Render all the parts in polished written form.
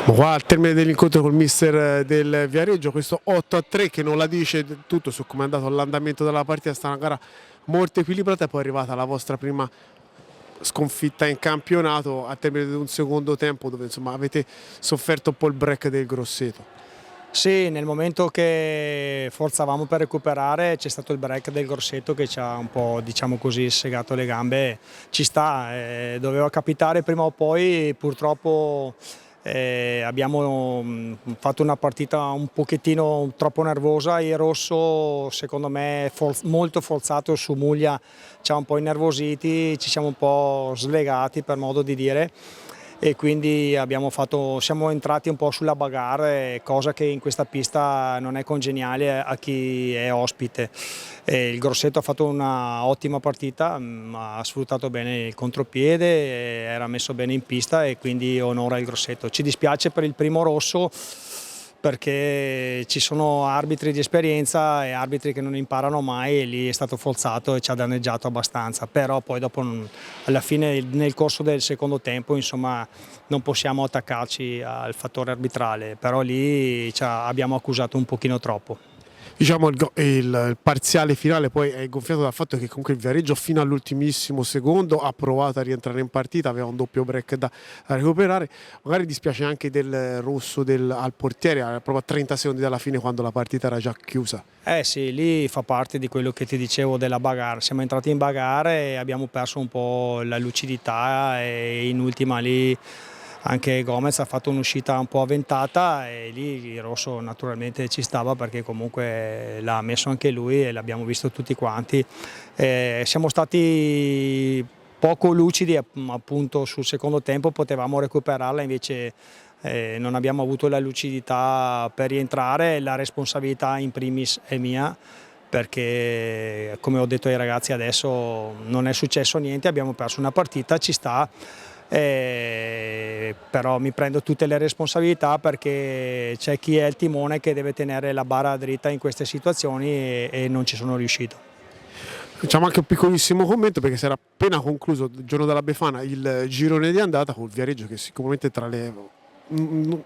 Ma qua al termine dell'incontro col mister del Viareggio, questo 8-3 che non la dice tutto su come è andato l'andamento della partita, sta una gara molto equilibrata e poi è arrivata la vostra prima sconfitta in campionato al termine di un secondo tempo dove insomma avete sofferto un po' il break del Grosseto. Sì, nel momento che forzavamo per recuperare c'è stato il break del Grosseto che ci ha un po', diciamo così, segato le gambe. Ci sta, doveva capitare prima o poi, purtroppo abbiamo fatto una partita un pochettino troppo nervosa. Il rosso, secondo me, molto forzato su Muglia, ci ha un po' innervositi, ci siamo un po' slegati per modo di dire, e quindi siamo entrati un po' sulla bagarre, cosa che in questa pista non è congeniale a chi è ospite. Il Grosseto ha fatto una ottima partita, ha sfruttato bene il contropiede, era messo bene in pista e quindi onora il Grosseto. Ci dispiace per il primo rosso perché ci sono arbitri di esperienza e arbitri che non imparano mai, e lì è stato forzato e ci ha danneggiato abbastanza, però poi dopo alla fine nel corso del secondo tempo insomma non possiamo attaccarci al fattore arbitrale, però lì abbiamo accusato un pochino troppo. Diciamo il parziale finale poi è gonfiato dal fatto che comunque il Viareggio fino all'ultimissimo secondo ha provato a rientrare in partita, aveva un doppio break da recuperare, magari dispiace anche del rosso al portiere, proprio a 30 secondi dalla fine quando la partita era già chiusa. Eh sì, lì fa parte di quello che ti dicevo della bagarre, siamo entrati in bagarre e abbiamo perso un po' la lucidità, e in ultima lì anche Gomez ha fatto un'uscita un po' avventata e lì il rosso naturalmente ci stava perché comunque l'ha messo anche lui e l'abbiamo visto tutti quanti. Siamo stati poco lucidi appunto sul secondo tempo, potevamo recuperarla, invece non abbiamo avuto la lucidità per rientrare. La responsabilità in primis è mia, perché come ho detto ai ragazzi adesso non è successo niente, abbiamo perso una partita, ci sta, però mi prendo tutte le responsabilità perché c'è chi è il timone che deve tenere la barra dritta in queste situazioni e non ci sono riuscito. Facciamo anche un piccolissimo commento perché si era appena concluso il giorno della Befana il girone di andata col Viareggio che sicuramente tra gli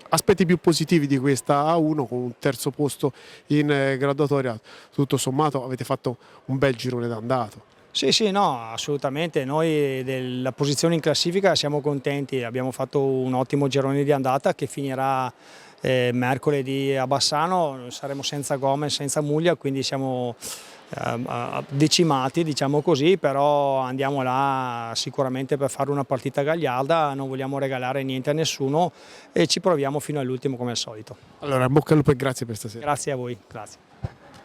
aspetti più positivi di questa A1 con un terzo posto in graduatoria, tutto sommato avete fatto un bel girone d'andata. Sì, sì, no, assolutamente. Noi della posizione in classifica siamo contenti, abbiamo fatto un ottimo girone di andata che finirà mercoledì a Bassano, saremo senza Gomez, senza Muglia, quindi siamo decimati, diciamo così, però andiamo là sicuramente per fare una partita gagliarda, non vogliamo regalare niente a nessuno e ci proviamo fino all'ultimo come al solito. Allora, bocca al lupo e grazie per stasera. Grazie a voi, grazie.